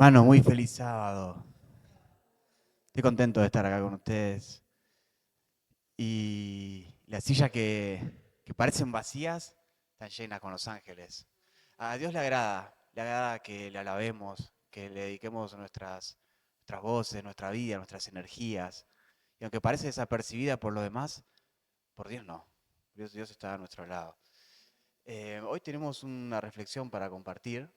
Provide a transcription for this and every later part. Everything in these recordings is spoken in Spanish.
Mano, muy feliz sábado. Estoy contento de estar acá con ustedes. Y las sillas que parecen vacías están llenas con los ángeles. A Dios le agrada que le alabemos, que le dediquemos nuestras voces, nuestra vida, nuestras energías. Y aunque parece desapercibida por lo demás, por Dios no. Dios está a nuestro lado. Hoy tenemos una reflexión para compartir.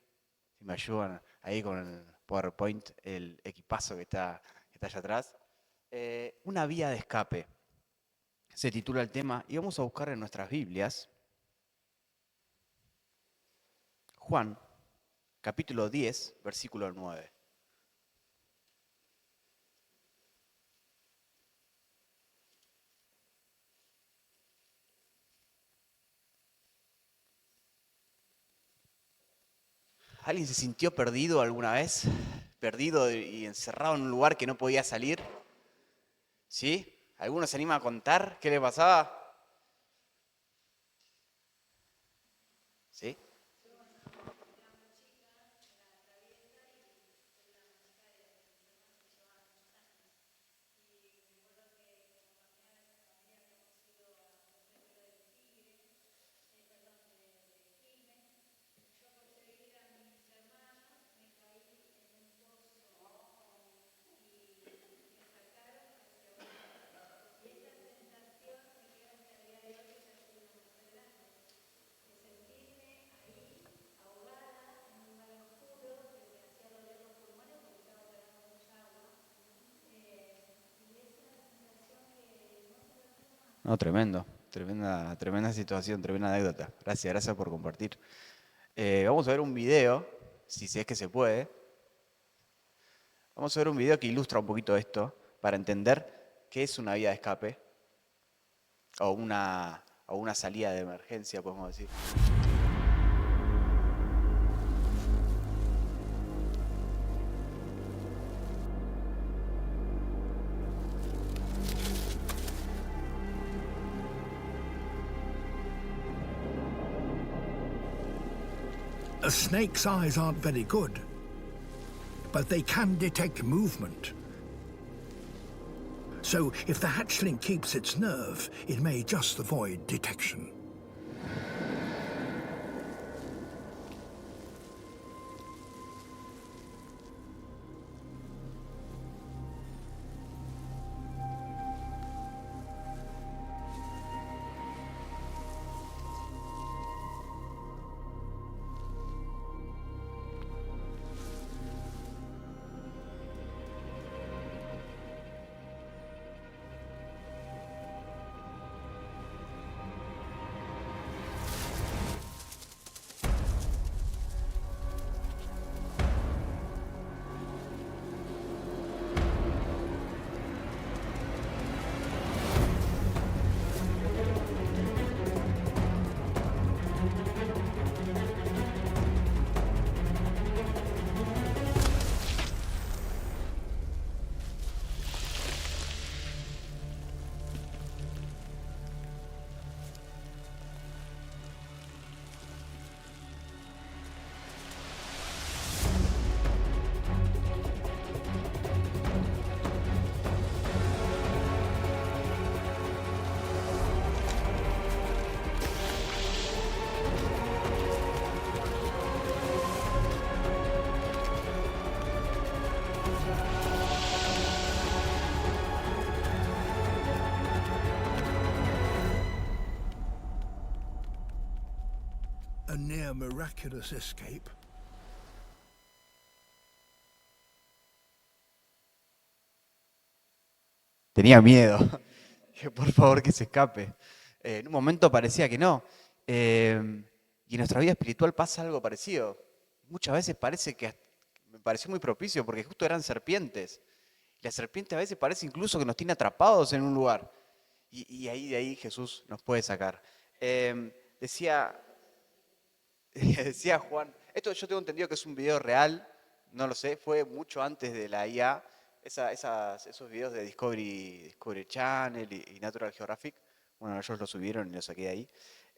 Si me ayudan ahí con el PowerPoint, el equipazo que está allá atrás. Una vía de escape, se titula el tema, y vamos a buscar en nuestras Biblias, Juan, capítulo 10, versículo 9. ¿Alguien se sintió perdido alguna vez? ¿Perdido y encerrado en un lugar que no podía salir? ¿Sí? ¿Alguno se anima a contar qué le pasaba? ¿Sí? No, tremendo. Tremenda situación, tremenda anécdota. Gracias por compartir. Vamos a ver un video, si es que se puede. Vamos a ver un video que ilustra un poquito esto, para entender qué es una vía de escape o una salida de emergencia, podemos decir. A snake's eyes aren't very good, but they can detect movement. So if the hatchling keeps its nerve, it may just avoid detection. A near miraculous escape. Tenía miedo, que por favor que se escape. En un momento parecía que no. Y en nuestra vida espiritual pasa algo parecido. Muchas veces me pareció muy propicio porque justo eran serpientes. La serpiente a veces parece incluso que nos tiene atrapados en un lugar. Y ahí de ahí Jesús nos puede sacar. Decía, decía Juan, esto yo tengo entendido que es un video real, no lo sé, fue mucho antes de la IA, esos videos de Discovery Channel y Natural Geographic, bueno, ellos lo subieron y lo saqué de ahí.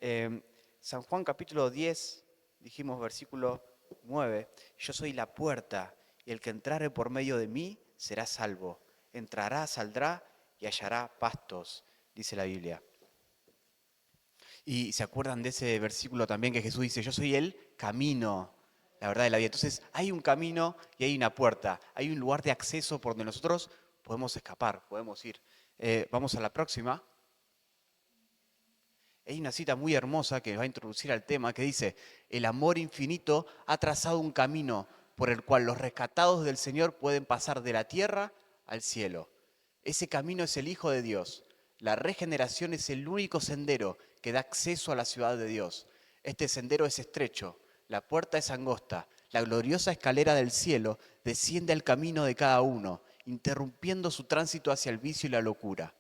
Eh, San Juan capítulo 10, dijimos versículo 9, yo soy la puerta y el que entrare por medio de mí será salvo. Entrará, saldrá y hallará pastos, dice la Biblia. Y se acuerdan de ese versículo también que Jesús dice, yo soy el camino, la verdad y la vida. Entonces hay un camino y hay una puerta, hay un lugar de acceso por donde nosotros podemos escapar, podemos ir. Vamos a la próxima. Hay una cita muy hermosa que va a introducir al tema que dice, el amor infinito ha trazado un camino por el cual los rescatados del Señor pueden pasar de la tierra al cielo. Ese camino es el Hijo de Dios. La regeneración es el único sendero que da acceso a la ciudad de Dios. Este sendero es estrecho, la puerta es angosta, la gloriosa escalera del cielo desciende al camino de cada uno, interrumpiendo su tránsito hacia el vicio y la locura.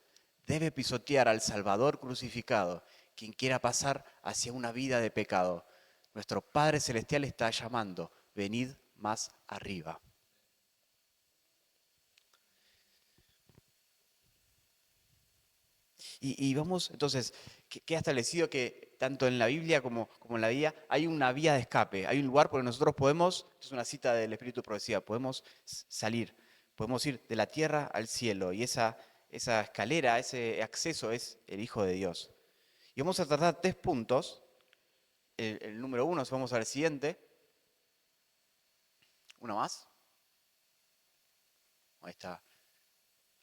Debe pisotear al Salvador crucificado, quien quiera pasar hacia una vida de pecado. Nuestro Padre Celestial está llamando, venid más arriba. Y vamos, entonces, queda establecido que tanto en la Biblia como en la vida hay una vía de escape, hay un lugar por donde nosotros podemos, es una cita del Espíritu de Profecía, podemos salir, podemos ir de la tierra al cielo y esa escalera, ese acceso es el Hijo de Dios. Y vamos a tratar 3 puntos. El número 1, vamos al siguiente. ¿Uno más? Ahí está.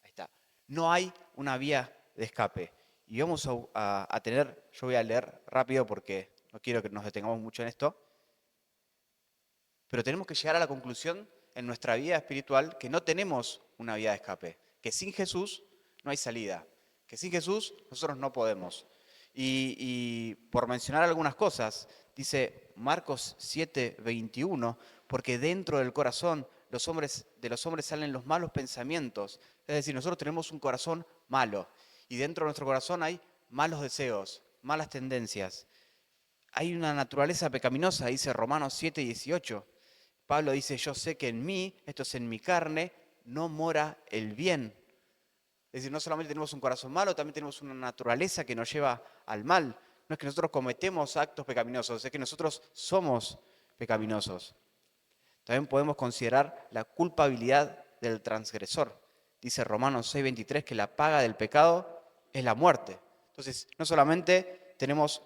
Ahí está. No hay una vía de escape. Y vamos a tener, yo voy a leer rápido porque no quiero que nos detengamos mucho en esto, pero tenemos que llegar a la conclusión en nuestra vida espiritual que no tenemos una vía de escape, que sin Jesús no hay salida, que sin Jesús nosotros no podemos. Y por mencionar algunas cosas, dice Marcos 7:21, porque dentro del corazón de los hombres salen los malos pensamientos. Es decir, nosotros tenemos un corazón malo y dentro de nuestro corazón hay malos deseos, malas tendencias. Hay una naturaleza pecaminosa, dice Romanos 7:18. Pablo dice, yo sé que en mí, esto es en mi carne, no mora el bien. Es decir, no solamente tenemos un corazón malo, también tenemos una naturaleza que nos lleva al mal. No es que nosotros cometemos actos pecaminosos, es que nosotros somos pecaminosos. También podemos considerar la culpabilidad del transgresor. Dice Romanos 6:23 que la paga del pecado es la muerte. Entonces, no solamente tenemos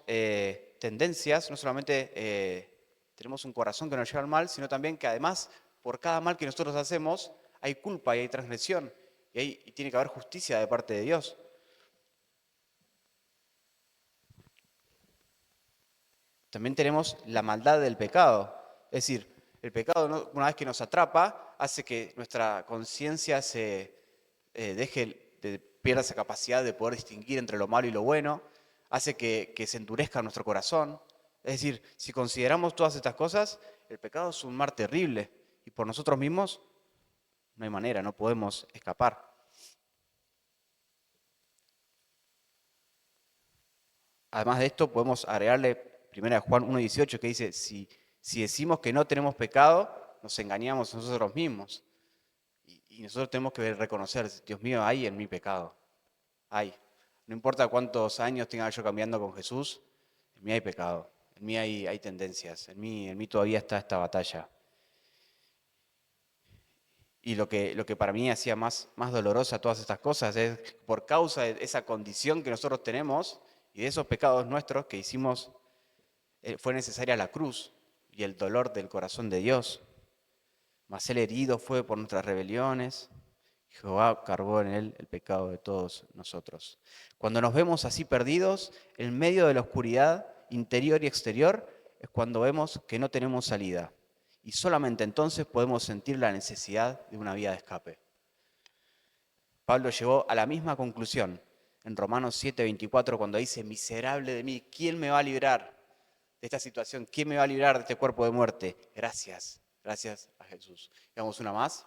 tendencias, no solamente tenemos un corazón que nos lleva al mal, sino también que además, por cada mal que nosotros hacemos, hay culpa y hay transgresión. Y tiene que haber justicia de parte de Dios. También tenemos la maldad del pecado. Es decir, el pecado, una vez que nos atrapa, hace que nuestra conciencia pierda esa capacidad de poder distinguir entre lo malo y lo bueno, hace que se endurezca nuestro corazón. Es decir, si consideramos todas estas cosas, el pecado es un mar terrible y por nosotros mismos no hay manera, no podemos escapar. Además de esto, podemos agregarle 1 Juan 1:18 que dice, si decimos que no tenemos pecado, nos engañamos a nosotros mismos. Y nosotros tenemos que reconocer, Dios mío, hay en mí pecado. Hay. No importa cuántos años tenga yo cambiando con Jesús, en mí hay pecado, en mí hay tendencias, en mí todavía está esta batalla. Y lo que para mí hacía más dolorosa todas estas cosas es por causa de esa condición que nosotros tenemos y de esos pecados nuestros que hicimos, fue necesaria la cruz y el dolor del corazón de Dios. Mas él herido fue por nuestras rebeliones, Jehová cargó en él el pecado de todos nosotros. Cuando nos vemos así perdidos, en medio de la oscuridad interior y exterior, es cuando vemos que no tenemos salida. Y solamente entonces podemos sentir la necesidad de una vía de escape. Pablo llegó a la misma conclusión en Romanos 7:24 cuando dice, miserable de mí, ¿quién me va a librar de esta situación? ¿Quién me va a librar de este cuerpo de muerte? Gracias a Jesús. Veamos una más.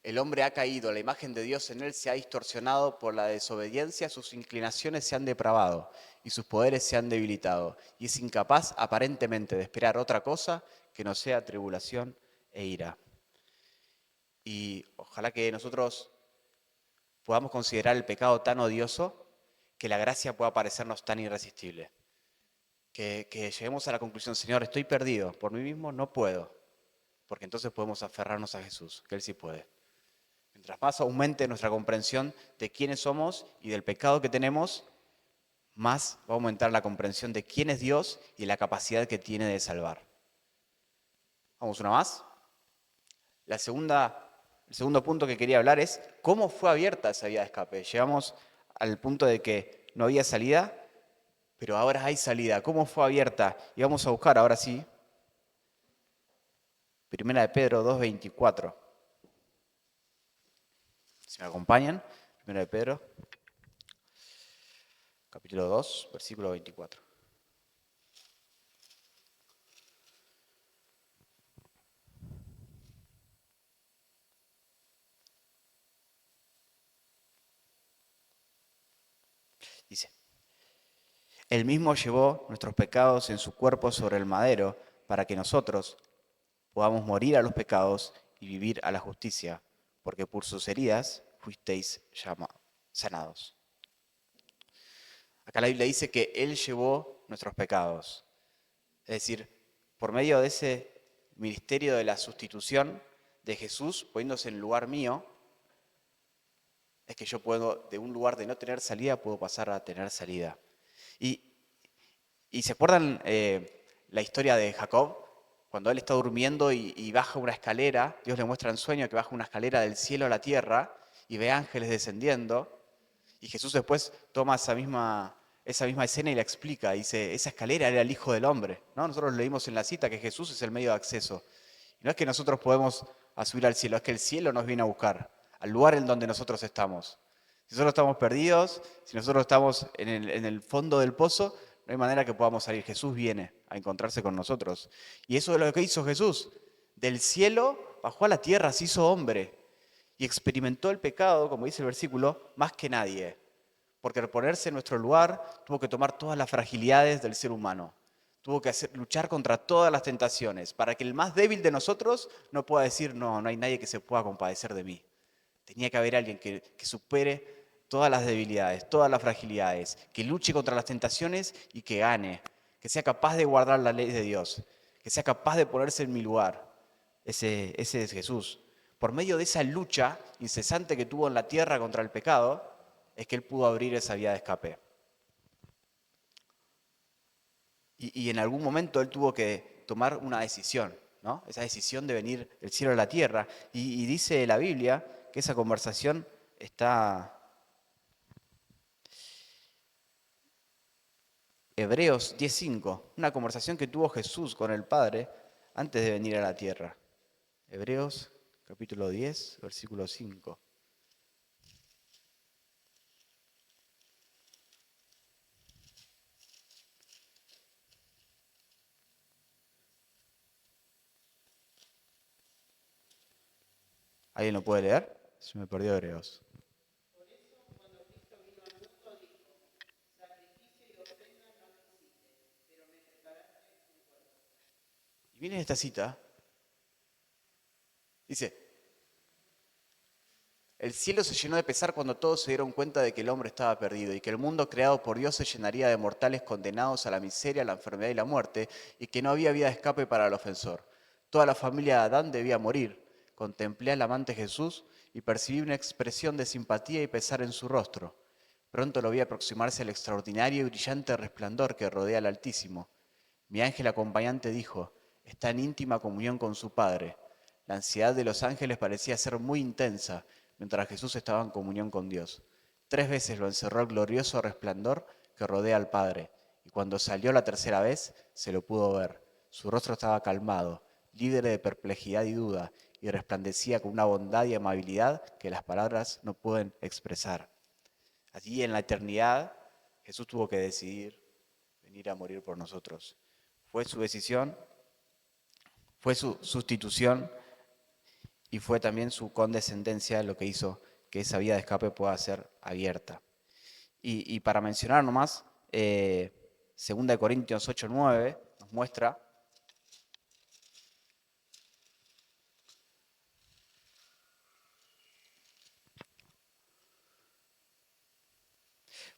El hombre ha caído, la imagen de Dios en él se ha distorsionado por la desobediencia, sus inclinaciones se han depravado y sus poderes se han debilitado, y es incapaz aparentemente de esperar otra cosa que no sea tribulación e ira. Y ojalá que nosotros podamos considerar el pecado tan odioso que la gracia pueda parecernos tan irresistible. Que lleguemos a la conclusión, Señor, estoy perdido, por mí mismo no puedo. porque entonces podemos aferrarnos a Jesús, que Él sí puede. Mientras más aumente nuestra comprensión de quiénes somos y del pecado que tenemos, más va a aumentar la comprensión de quién es Dios y la capacidad que tiene de salvar. Vamos una más. El segundo punto que quería hablar es cómo fue abierta esa vía de escape. Llegamos al punto de que no había salida, pero ahora hay salida. ¿Cómo fue abierta? Y vamos a buscar ahora sí. Primera de Pedro 2:24. Si me acompañan, Primera de Pedro, capítulo 2, versículo 24. Dice, Él mismo llevó nuestros pecados en su cuerpo sobre el madero para que nosotros podamos morir a los pecados y vivir a la justicia, porque por sus heridas fuisteis sanados. Acá la Biblia dice que Él llevó nuestros pecados. Es decir, por medio de ese ministerio de la sustitución de Jesús, poniéndose en lugar mío, es que yo puedo, de un lugar de no tener salida, puedo pasar a tener salida. Y se acuerdan la historia de Jacob, cuando él está durmiendo y baja una escalera, Dios le muestra en sueño que baja una escalera del cielo a la tierra y ve ángeles descendiendo, y Jesús después toma esa misma escena y la explica, dice, esa escalera era el Hijo del Hombre, ¿no? Nosotros leímos en la cita que Jesús es el medio de acceso. Y no es que nosotros podemos subir al cielo, es que el cielo nos viene a buscar, al lugar en donde nosotros estamos. Si nosotros estamos perdidos, si nosotros estamos en el fondo del pozo, no hay manera que podamos salir. Jesús viene a encontrarse con nosotros. Y eso es lo que hizo Jesús. Del cielo bajó a la tierra, se hizo hombre y experimentó el pecado, como dice el versículo, más que nadie. Porque al ponerse en nuestro lugar, tuvo que tomar todas las fragilidades del ser humano. Tuvo que luchar contra todas las tentaciones, para que el más débil de nosotros no pueda decir, no hay nadie que se pueda compadecer de mí. Tenía que haber alguien que supere todas las debilidades, todas las fragilidades, que luche contra las tentaciones y que gane, que sea capaz de guardar la ley de Dios, que sea capaz de ponerse en mi lugar. Ese es Jesús. Por medio de esa lucha incesante que tuvo en la tierra contra el pecado, es que Él pudo abrir esa vía de escape. Y en algún momento Él tuvo que tomar una decisión, ¿no? Esa decisión de venir del cielo a la tierra. Y dice la Biblia que esa conversación está... Hebreos 10:5, una conversación que tuvo Jesús con el Padre antes de venir a la tierra. Hebreos capítulo 10, versículo 5. ¿Alguien lo puede leer? Se me perdió Hebreos. Y viene esta cita. Dice, el cielo se llenó de pesar cuando todos se dieron cuenta de que el hombre estaba perdido y que el mundo creado por Dios se llenaría de mortales condenados a la miseria, la enfermedad y la muerte, y que no había vía de escape para el ofensor. Toda la familia de Adán debía morir. Contemplé al amante Jesús y percibí una expresión de simpatía y pesar en su rostro. Pronto lo vi aproximarse al extraordinario y brillante resplandor que rodea al Altísimo. Mi ángel acompañante dijo, está en íntima comunión con su Padre. La ansiedad de los ángeles parecía ser muy intensa, mientras Jesús estaba en comunión con Dios. 3 veces lo encerró el glorioso resplandor que rodea al Padre, y cuando salió la tercera vez, se lo pudo ver. Su rostro estaba calmado, libre de perplejidad y duda, y resplandecía con una bondad y amabilidad que las palabras no pueden expresar. Allí en la eternidad, Jesús tuvo que decidir venir a morir por nosotros. Fue su decisión, fue su sustitución, y fue también su condescendencia lo que hizo que esa vía de escape pueda ser abierta. Y para mencionar nomás, 2 Corintios 8:9 nos muestra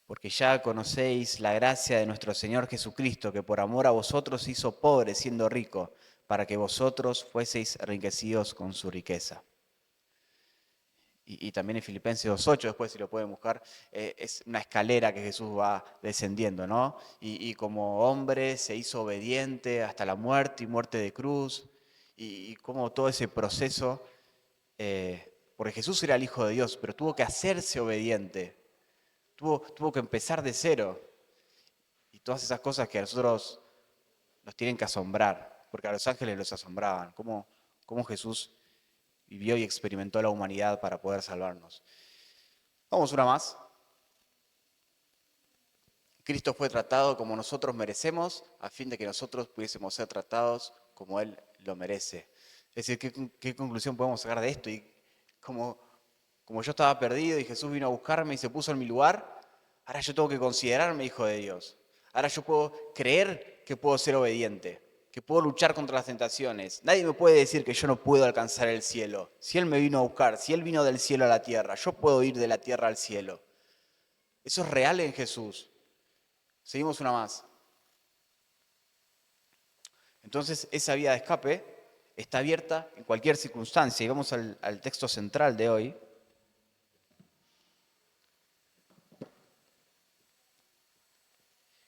porque ya conocéis la gracia de nuestro Señor Jesucristo, que por amor a vosotros hizo pobre siendo rico, para que vosotros fueseis enriquecidos con su riqueza. Y también en Filipenses 2:8, después si lo pueden buscar, es una escalera que Jesús va descendiendo, ¿no? Y como hombre se hizo obediente hasta la muerte y muerte de cruz, y como todo ese proceso, porque Jesús era el Hijo de Dios, pero tuvo que hacerse obediente, tuvo que empezar de cero, y todas esas cosas que a nosotros nos tienen que asombrar, porque a los ángeles los asombraban, cómo Jesús vivió y experimentó la humanidad para poder salvarnos. Vamos una más. Cristo fue tratado como nosotros merecemos, a fin de que nosotros pudiésemos ser tratados como Él lo merece. Es decir, ¿qué conclusión podemos sacar de esto? Y como yo estaba perdido y Jesús vino a buscarme y se puso en mi lugar, ahora yo tengo que considerarme hijo de Dios. Ahora yo puedo creer que puedo ser obediente, que puedo luchar contra las tentaciones. Nadie me puede decir que yo no puedo alcanzar el cielo. Si Él me vino a buscar, si Él vino del cielo a la tierra, yo puedo ir de la tierra al cielo. Eso es real en Jesús. Seguimos una más. Entonces, esa vía de escape está abierta en cualquier circunstancia. Y vamos al texto central de hoy.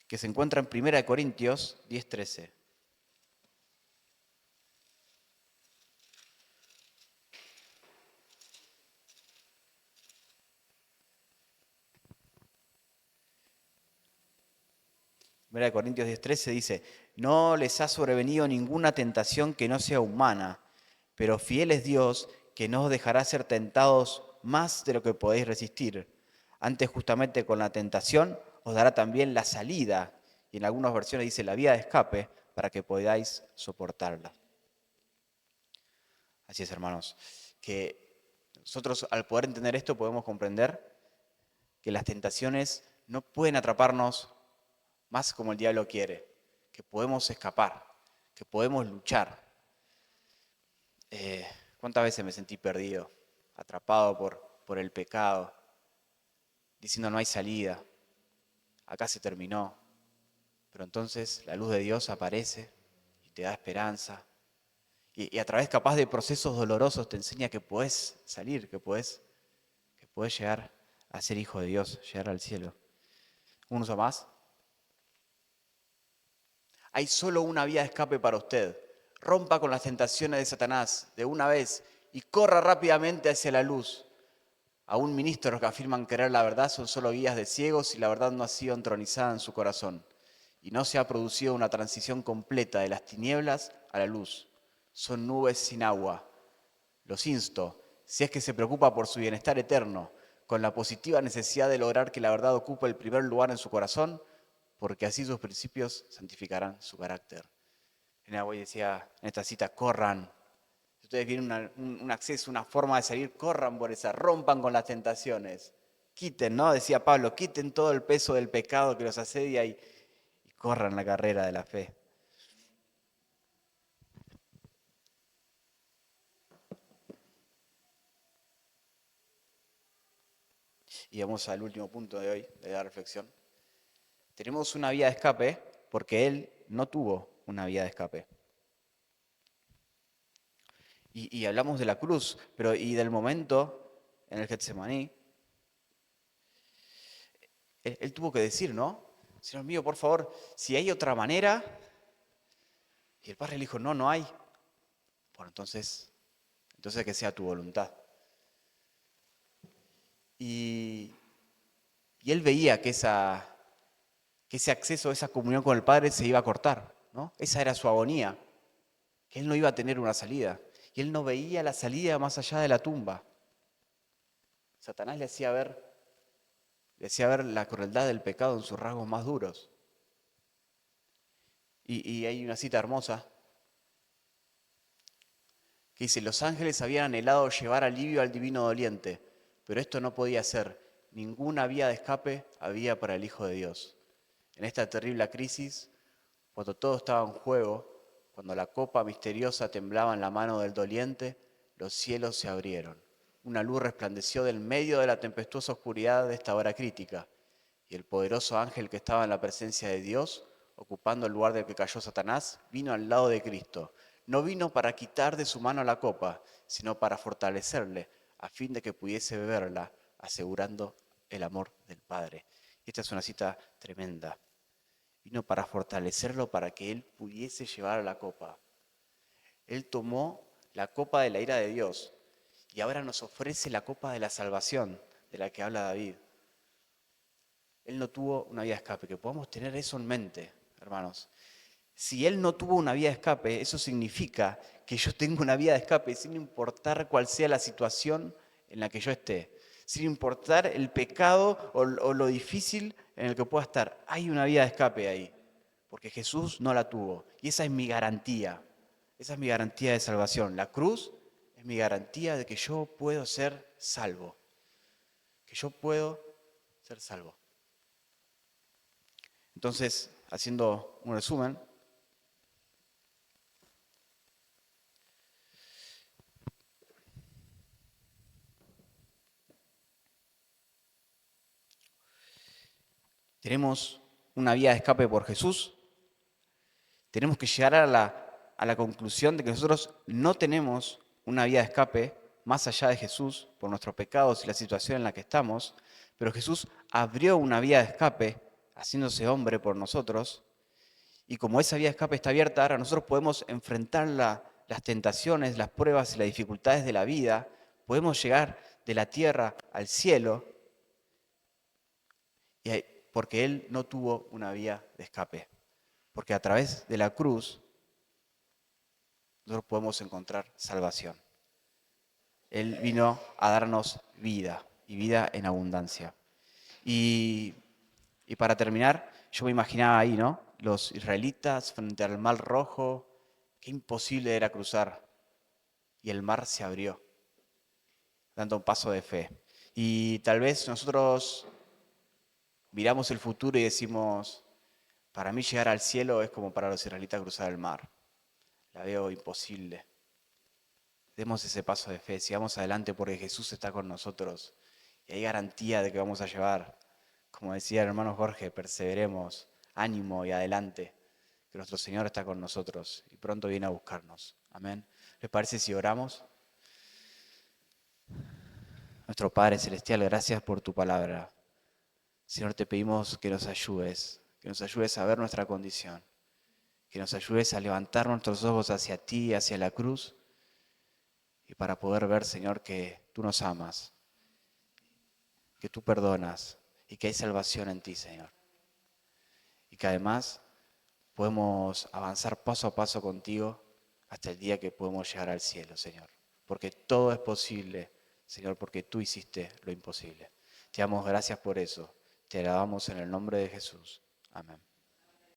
Que se encuentra en 1 Corintios 10:13. Primera de Corintios 10:13 dice, no les ha sobrevenido ninguna tentación que no sea humana, pero fiel es Dios que no os dejará ser tentados más de lo que podéis resistir. Antes justamente con la tentación os dará también la salida, y en algunas versiones dice la vía de escape, para que podáis soportarla. Así es, hermanos, que nosotros al poder entender esto podemos comprender que las tentaciones no pueden atraparnos más como el diablo quiere, que podemos escapar, que podemos luchar. ¿Cuántas veces me sentí perdido, atrapado por el pecado, diciendo no hay salida, acá se terminó? Pero entonces la luz de Dios aparece y te da esperanza. Y a través capaz de procesos dolorosos te enseña que podés salir, que podés llegar a ser hijo de Dios, llegar al cielo. ¿Un uso más? Hay solo una vía de escape para usted. Rompa con las tentaciones de Satanás de una vez y corra rápidamente hacia la luz. Aún ministros que afirman querer la verdad son solo guías de ciegos y la verdad no ha sido entronizada en su corazón. Y no se ha producido una transición completa de las tinieblas a la luz. Son nubes sin agua. Los insto, si es que se preocupa por su bienestar eterno, con la positiva necesidad de lograr que la verdad ocupe el primer lugar en su corazón, porque así sus principios santificarán su carácter. Hoy decía en esta cita, corran. Si ustedes tienen un acceso, una forma de salir, corran por esa, rompan con las tentaciones. Quiten, ¿no? Decía Pablo, quiten todo el peso del pecado que los asedia y corran la carrera de la fe. Y vamos al último punto de hoy, de la reflexión. Tenemos una vía de escape porque Él no tuvo una vía de escape. Y hablamos de la cruz, pero y del momento en el Getsemaní, él tuvo que decir, ¿no? Señor mío, por favor, si hay otra manera. Y el Padre le dijo, no hay. Bueno, entonces que sea tu voluntad. Y él veía que ese acceso, esa comunión con el Padre se iba a cortar, ¿no? Esa era su agonía, que él no iba a tener una salida. Y él no veía la salida más allá de la tumba. Satanás le hacía ver la crueldad del pecado en sus rasgos más duros. Y hay una cita hermosa que dice, los ángeles habían anhelado llevar alivio al divino doliente, pero esto no podía ser. Ninguna vía de escape había para el Hijo de Dios. En esta terrible crisis, cuando todo estaba en juego, cuando la copa misteriosa temblaba en la mano del doliente, los cielos se abrieron. Una luz resplandeció del medio de la tempestuosa oscuridad de esta hora crítica, y el poderoso ángel que estaba en la presencia de Dios, ocupando el lugar del que cayó Satanás, vino al lado de Cristo. no vino para quitar de su mano la copa, sino para fortalecerle, a fin de que pudiese beberla, asegurando el amor del Padre. Esta es una cita tremenda. Vino para fortalecerlo, para que él pudiese llevar la copa. Él tomó la copa de la ira de Dios y ahora nos ofrece la copa de la salvación, de la que habla David. Él no tuvo una vía de escape, que podamos tener eso en mente, hermanos. Si Él no tuvo una vía de escape, eso significa que yo tengo una vía de escape sin importar cuál sea la situación en la que yo esté, sin importar el pecado o lo difícil en el que pueda estar. Hay una vía de escape ahí, porque Jesús no la tuvo. Y esa es mi garantía, esa es mi garantía de salvación. La cruz es mi garantía de que yo puedo ser salvo, que yo puedo ser salvo. Entonces, haciendo un resumen, tenemos una vía de escape por Jesús. Tenemos que llegar a la conclusión de que nosotros no tenemos una vía de escape más allá de Jesús por nuestros pecados y la situación en la que estamos, pero Jesús abrió una vía de escape haciéndose hombre por nosotros, y como esa vía de escape está abierta, ahora nosotros podemos enfrentar las tentaciones, las pruebas y las dificultades de la vida, podemos llegar de la tierra al cielo, porque Él no tuvo una vía de escape. Porque a través de la cruz nosotros podemos encontrar salvación. Él vino a darnos vida y vida en abundancia. Y para terminar, yo me imaginaba ahí, ¿no? Los israelitas frente al Mar Rojo, qué imposible era cruzar. Y el mar se abrió, dando un paso de fe. Y tal vez nosotros miramos el futuro y decimos, para mí llegar al cielo es como para los israelitas cruzar el mar. La veo imposible. Demos ese paso de fe, sigamos adelante porque Jesús está con nosotros y hay garantía de que vamos a llevar. Como decía el hermano Jorge, perseveremos, ánimo y adelante, que nuestro Señor está con nosotros y pronto viene a buscarnos. Amén. ¿Les parece si oramos? Nuestro Padre Celestial, gracias por tu palabra. Señor, te pedimos que nos ayudes a ver nuestra condición, que nos ayudes a levantar nuestros ojos hacia ti, hacia la cruz, y para poder ver, Señor, que tú nos amas, que tú perdonas y que hay salvación en ti, Señor. Y que además podemos avanzar paso a paso contigo hasta el día que podemos llegar al cielo, Señor. Porque todo es posible, Señor, porque tú hiciste lo imposible. Te damos gracias por eso. Te alabamos en el nombre de Jesús. Amén.